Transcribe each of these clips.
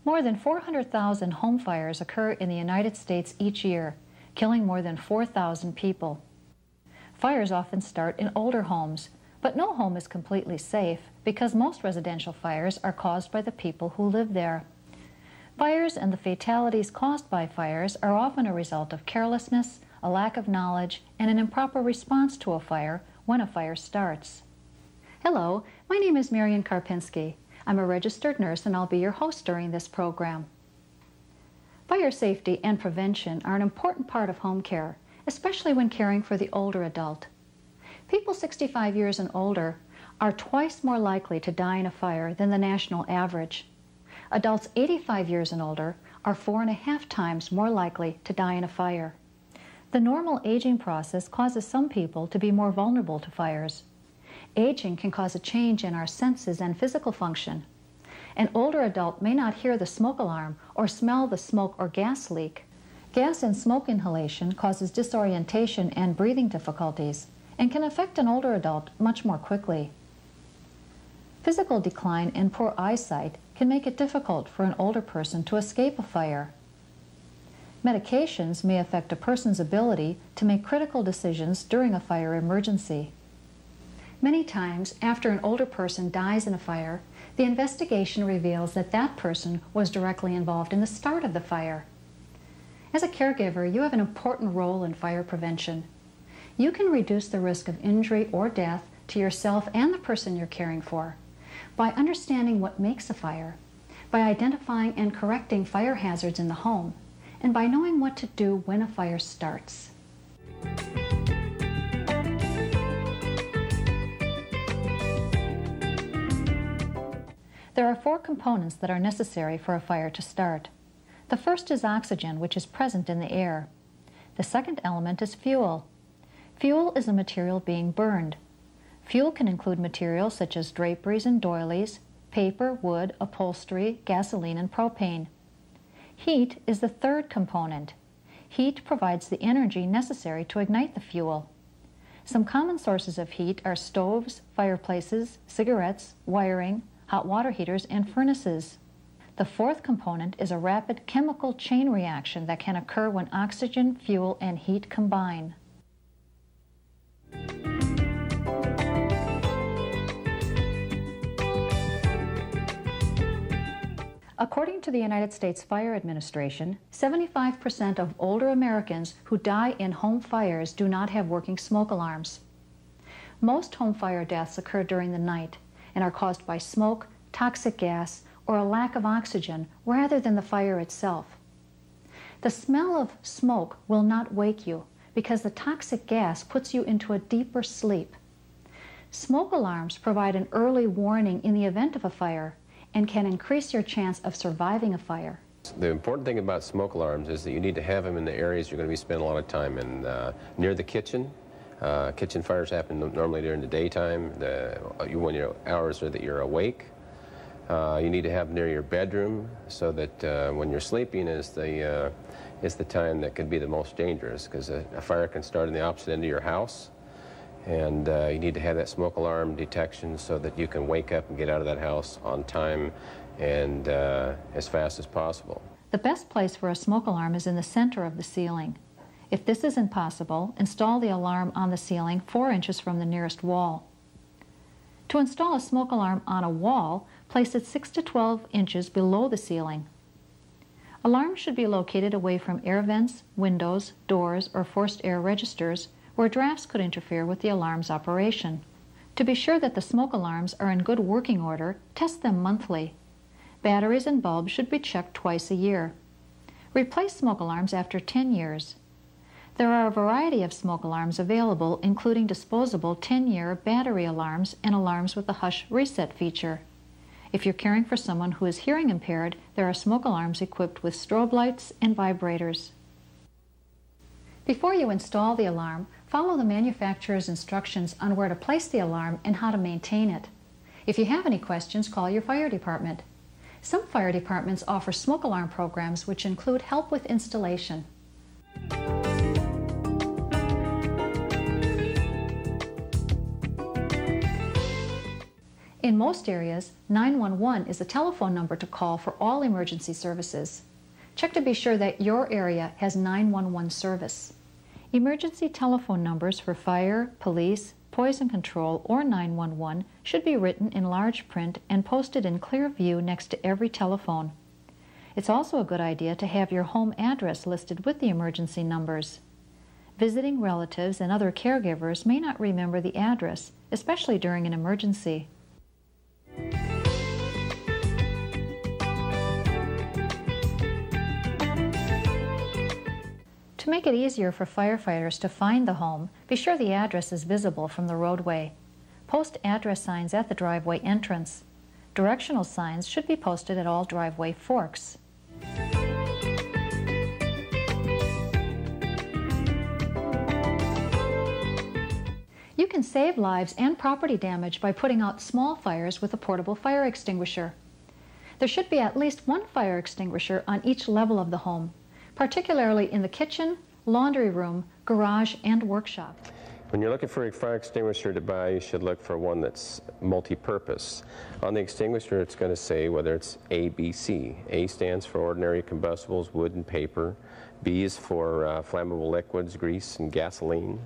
More than 400,000 home fires occur in the United States each year, killing more than 4,000 people. Fires often start in older homes, but no home is completely safe because most residential fires are caused by the people who live there. Fires and the fatalities caused by fires are often a result of carelessness, a lack of knowledge, and an improper response to a fire when a fire starts. Hello, my name is Marian Karpinski. I'm a registered nurse and I'll be your host during this program. Fire safety and prevention are an important part of home care, especially when caring for the older adult. People 65 years and older are twice more likely to die in a fire than the national average. Adults 85 years and older are 4.5 times more likely to die in a fire. The normal aging process causes some people to be more vulnerable to fires. Aging can cause a change in our senses and physical function. An older adult may not hear the smoke alarm or smell the smoke or gas leak. Gas and smoke inhalation causes disorientation and breathing difficulties and can affect an older adult much more quickly. Physical decline and poor eyesight can make it difficult for an older person to escape a fire. Medications may affect a person's ability to make critical decisions during a fire emergency. Many times, after an older person dies in a fire, the investigation reveals that that person was directly involved in the start of the fire. As a caregiver, you have an important role in fire prevention. You can reduce the risk of injury or death to yourself and the person you're caring for by understanding what makes a fire, by identifying and correcting fire hazards in the home, and by knowing what to do when a fire starts. There are 4 components that are necessary for a fire to start. The first is oxygen, which is present in the air. The second element is fuel. Fuel is a material being burned. Fuel can include materials such as draperies and doilies, paper, wood, upholstery, gasoline, and propane. Heat is the third component. Heat provides the energy necessary to ignite the fuel. Some common sources of heat are stoves, fireplaces, cigarettes, wiring, hot water heaters, and furnaces. The fourth component is a rapid chemical chain reaction that can occur when oxygen, fuel, and heat combine. According to the United States Fire Administration, 75% of older Americans who die in home fires do not have working smoke alarms. Most home fire deaths occur during the night and are caused by smoke, toxic gas, or a lack of oxygen rather than the fire itself. The smell of smoke will not wake you because the toxic gas puts you into a deeper sleep. Smoke alarms provide an early warning in the event of a fire and can increase your chance of surviving a fire. The important thing about smoke alarms is that you need to have them in the areas you're going to be spending a lot of time in. Near the kitchen. Kitchen fires happen normally during the daytime, when your hours are that you're awake. You need to have near your bedroom so that when you're sleeping is the time that could be the most dangerous, because a fire can start in the opposite end of your house, and you need to have that smoke alarm detection so that you can wake up and get out of that house on time and as fast as possible. The best place for a smoke alarm is in the center of the ceiling. If this isn't possible, install the alarm on the ceiling 4 inches from the nearest wall. To install a smoke alarm on a wall, place it 6 to 12 inches below the ceiling. Alarms should be located away from air vents, windows, doors, or forced air registers where drafts could interfere with the alarm's operation. To be sure that the smoke alarms are in good working order, test them monthly. Batteries and bulbs should be checked twice a year. Replace smoke alarms after 10 years. There are a variety of smoke alarms available, including disposable 10-year battery alarms and alarms with a hush reset feature. If you're caring for someone who is hearing impaired, there are smoke alarms equipped with strobe lights and vibrators. Before you install the alarm, follow the manufacturer's instructions on where to place the alarm and how to maintain it. If you have any questions, call your fire department. Some fire departments offer smoke alarm programs which include help with installation. In most areas, 911 is the telephone number to call for all emergency services. Check to be sure that your area has 911 service. Emergency telephone numbers for fire, police, poison control, or 911 should be written in large print and posted in clear view next to every telephone. It's also a good idea to have your home address listed with the emergency numbers. Visiting relatives and other caregivers may not remember the address, especially during an emergency. To make it easier for firefighters to find the home, be sure the address is visible from the roadway. Post address signs at the driveway entrance. Directional signs should be posted at all driveway forks. You can save lives and property damage by putting out small fires with a portable fire extinguisher. There should be at least one fire extinguisher on each level of the home, particularly in the kitchen, laundry room, garage, and workshop. When you're looking for a fire extinguisher to buy, you should look for one that's multi-purpose. On the extinguisher, it's going to say whether it's A, B, C. A stands for ordinary combustibles, wood and paper. B is for flammable liquids, grease and gasoline.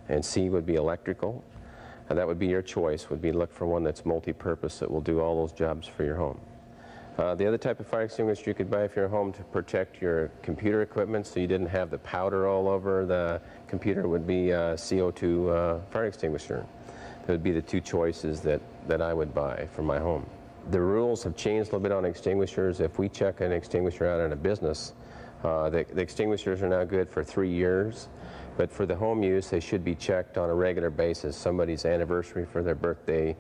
And C would be electrical. And that would be your choice, would be look for one that's multi-purpose that will do all those jobs for your home. The other type of fire extinguisher you could buy for your home to protect your computer equipment so you didn't have the powder all over the computer would be a CO2 fire extinguisher. That would be the two choices that I would buy for my home. The rules have changed a little bit on extinguishers. If we check an extinguisher out in a business, the extinguishers are now good for 3 years. But for the home use, they should be checked on a regular basis. Somebody's anniversary for their birthday,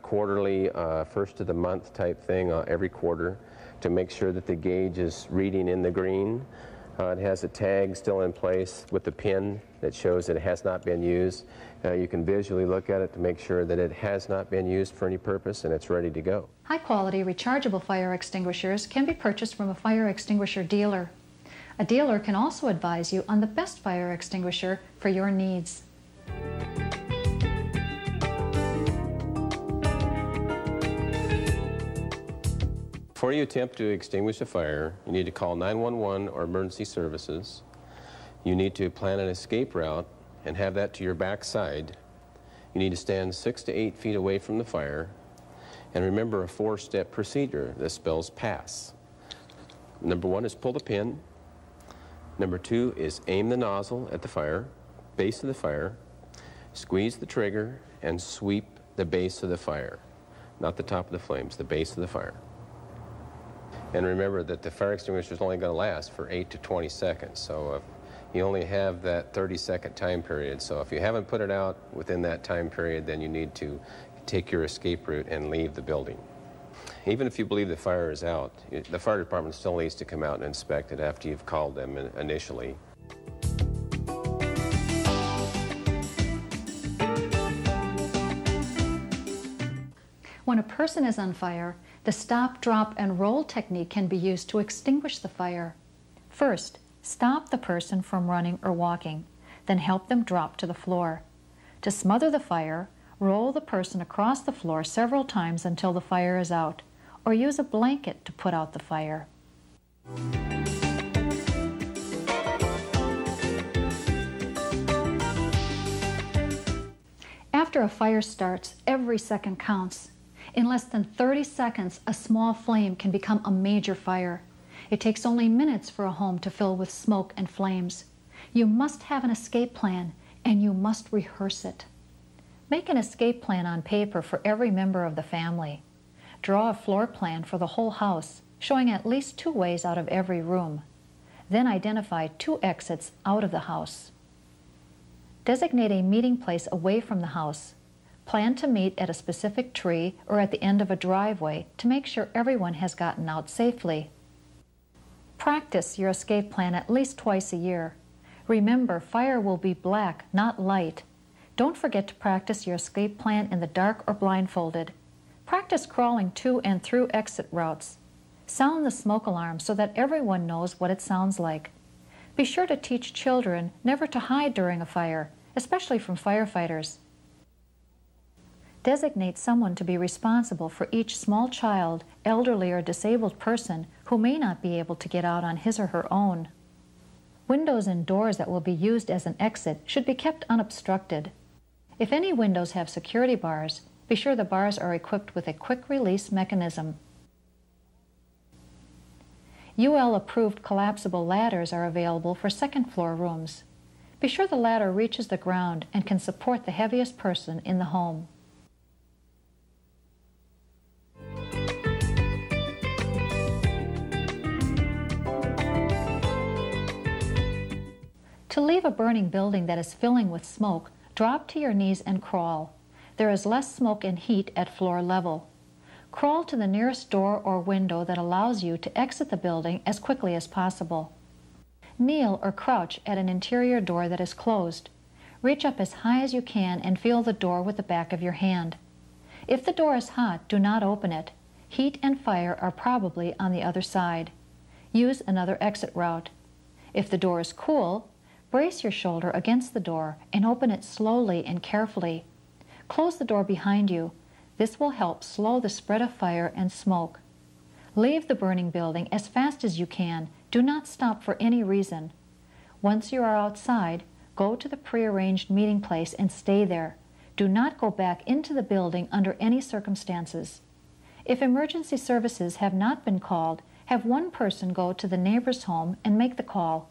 quarterly, first of the month type thing, every quarter, to make sure that the gauge is reading in the green. It has a tag still in place with the pin that shows that it has not been used. You can visually look at it to make sure that it has not been used for any purpose and it's ready to go. High-quality rechargeable fire extinguishers can be purchased from a fire extinguisher dealer. A dealer can also advise you on the best fire extinguisher for your needs. Before you attempt to extinguish a fire, you need to call 911 or emergency services. You need to plan an escape route and have that to your back side. You need to stand 6 to 8 feet away from the fire. And remember a 4-step procedure that spells PASS. Number 1 is pull the pin. Number 2 is aim the nozzle at the fire, base of the fire, squeeze the trigger, and sweep the base of the fire. Not the top of the flames, the base of the fire. And remember that the fire extinguisher is only going to last for 8 to 20 seconds, so you only have that 30-second time period. So if you haven't put it out within that time period, then you need to take your escape route and leave the building. Even if you believe the fire is out, the fire department still needs to come out and inspect it after you've called them initially. When a person is on fire, the stop, drop, and roll technique can be used to extinguish the fire. First, stop the person from running or walking, then help them drop to the floor. To smother the fire, roll the person across the floor several times until the fire is out, or use a blanket to put out the fire. After a fire starts, every second counts. In less than 30 seconds, a small flame can become a major fire. It takes only minutes for a home to fill with smoke and flames. You must have an escape plan, and you must rehearse it. Make an escape plan on paper for every member of the family. Draw a floor plan for the whole house, showing at least 2 ways out of every room. Then identify 2 exits out of the house. Designate a meeting place away from the house. Plan to meet at a specific tree or at the end of a driveway to make sure everyone has gotten out safely. Practice your escape plan at least twice a year. Remember, fire will be black, not light. Don't forget to practice your escape plan in the dark or blindfolded. Practice crawling to and through exit routes. Sound the smoke alarm so that everyone knows what it sounds like. Be sure to teach children never to hide during a fire, especially from firefighters. Designate someone to be responsible for each small child, elderly, or disabled person who may not be able to get out on his or her own. Windows and doors that will be used as an exit should be kept unobstructed. If any windows have security bars, be sure the bars are equipped with a quick-release mechanism. UL-approved collapsible ladders are available for second-floor rooms. Be sure the ladder reaches the ground and can support the heaviest person in the home. To leave a burning building that is filling with smoke, drop to your knees and crawl. There is less smoke and heat at floor level. Crawl to the nearest door or window that allows you to exit the building as quickly as possible. Kneel or crouch at an interior door that is closed. Reach up as high as you can and feel the door with the back of your hand. If the door is hot, do not open it. Heat and fire are probably on the other side. Use another exit route. If the door is cool, brace your shoulder against the door and open it slowly and carefully. Close the door behind you. This will help slow the spread of fire and smoke. Leave the burning building as fast as you can. Do not stop for any reason. Once you are outside, go to the prearranged meeting place and stay there. Do not go back into the building under any circumstances. If emergency services have not been called, have one person go to the neighbor's home and make the call.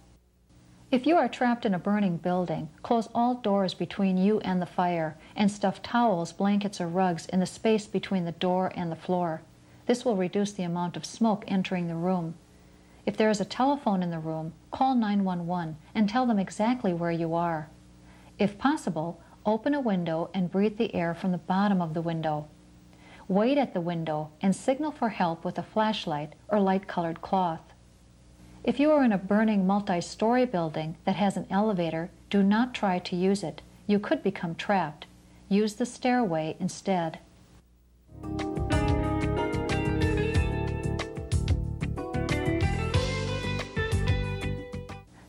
If you are trapped in a burning building, close all doors between you and the fire and stuff towels, blankets, or rugs in the space between the door and the floor. This will reduce the amount of smoke entering the room. If there is a telephone in the room, call 911 and tell them exactly where you are. If possible, open a window and breathe the air from the bottom of the window. Wait at the window and signal for help with a flashlight or light-colored cloth. If you are in a burning multi-story building that has an elevator, do not try to use it. You could become trapped. Use the stairway instead.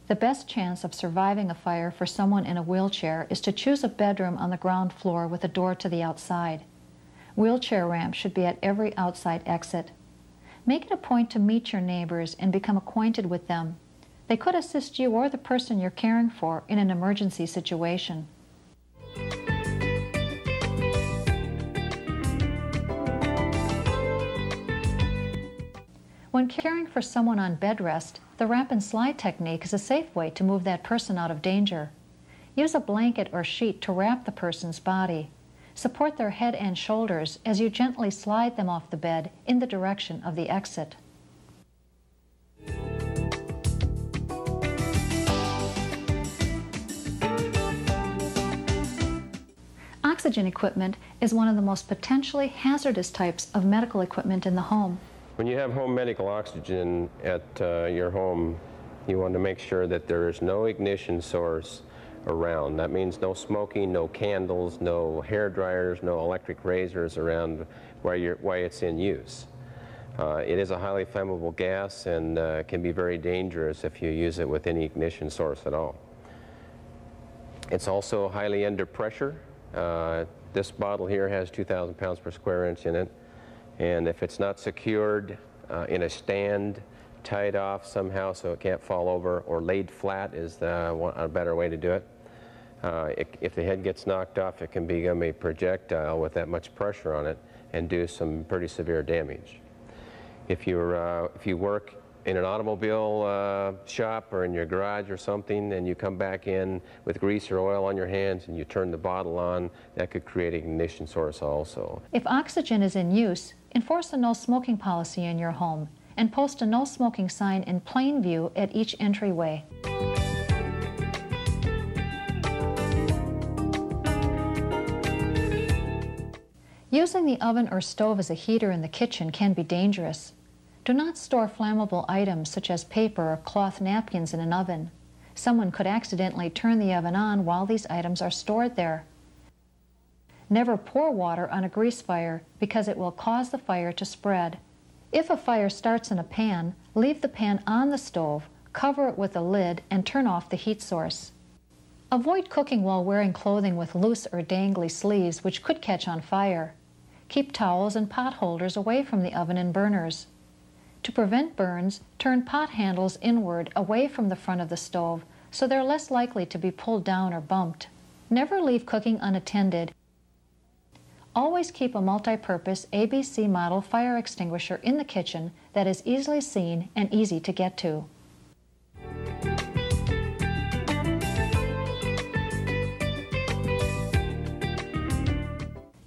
The best chance of surviving a fire for someone in a wheelchair is to choose a bedroom on the ground floor with a door to the outside. Wheelchair ramps should be at every outside exit. Make it a point to meet your neighbors and become acquainted with them. They could assist you or the person you're caring for in an emergency situation. When caring for someone on bed rest, the wrap and slide technique is a safe way to move that person out of danger. Use a blanket or sheet to wrap the person's body. Support their head and shoulders as you gently slide them off the bed in the direction of the exit. Oxygen equipment is one of the most potentially hazardous types of medical equipment in the home. When you have home medical oxygen at your home, you want to make sure that there is no ignition source around. That means no smoking, no candles, no hair dryers, no electric razors around while it's in use. It is a highly flammable gas and can be very dangerous if you use it with any ignition source at all. It's also highly under pressure. This bottle here has 2,000 pounds per square inch in it, and if it's not secured in a stand, tied off somehow so it can't fall over, or laid flat is a better way to do it. If the head gets knocked off, it can become a projectile with that much pressure on it and do some pretty severe damage. If you work in an automobile shop or in your garage or something and you come back in with grease or oil on your hands and you turn the bottle on, that could create an ignition source also. If oxygen is in use, enforce a no smoking policy in your home and post a no smoking sign in plain view at each entryway. Using the oven or stove as a heater in the kitchen can be dangerous. Do not store flammable items such as paper or cloth napkins in an oven. Someone could accidentally turn the oven on while these items are stored there. Never pour water on a grease fire because it will cause the fire to spread. If a fire starts in a pan, leave the pan on the stove, cover it with a lid, and turn off the heat source. Avoid cooking while wearing clothing with loose or dangly sleeves, which could catch on fire. Keep towels and pot holders away from the oven and burners. To prevent burns, turn pot handles inward away from the front of the stove so they're less likely to be pulled down or bumped. Never leave cooking unattended. Always keep a multi-purpose ABC model fire extinguisher in the kitchen that is easily seen and easy to get to.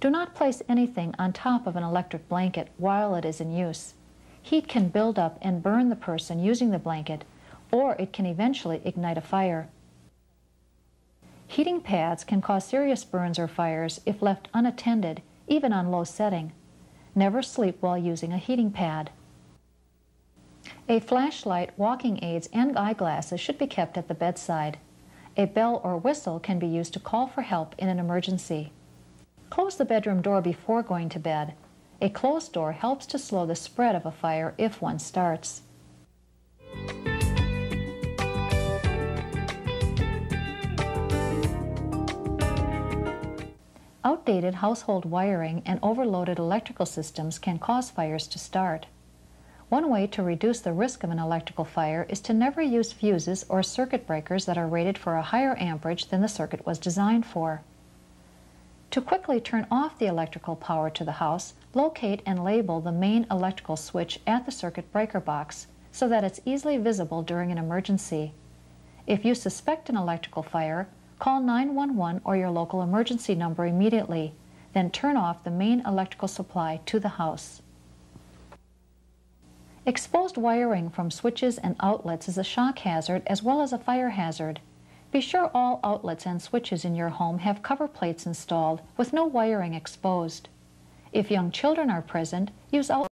Do not place anything on top of an electric blanket while it is in use. Heat can build up and burn the person using the blanket, or it can eventually ignite a fire. Heating pads can cause serious burns or fires if left unattended, even on low setting. Never sleep while using a heating pad. A flashlight, walking aids, and eyeglasses should be kept at the bedside. A bell or whistle can be used to call for help in an emergency. Close the bedroom door before going to bed. A closed door helps to slow the spread of a fire if one starts. Outdated household wiring and overloaded electrical systems can cause fires to start. One way to reduce the risk of an electrical fire is to never use fuses or circuit breakers that are rated for a higher amperage than the circuit was designed for. To quickly turn off the electrical power to the house, locate and label the main electrical switch at the circuit breaker box so that it's easily visible during an emergency. If you suspect an electrical fire, call 911 or your local emergency number immediately, then turn off the main electrical supply to the house. Exposed wiring from switches and outlets is a shock hazard as well as a fire hazard. Be sure all outlets and switches in your home have cover plates installed with no wiring exposed. If young children are present, use outlets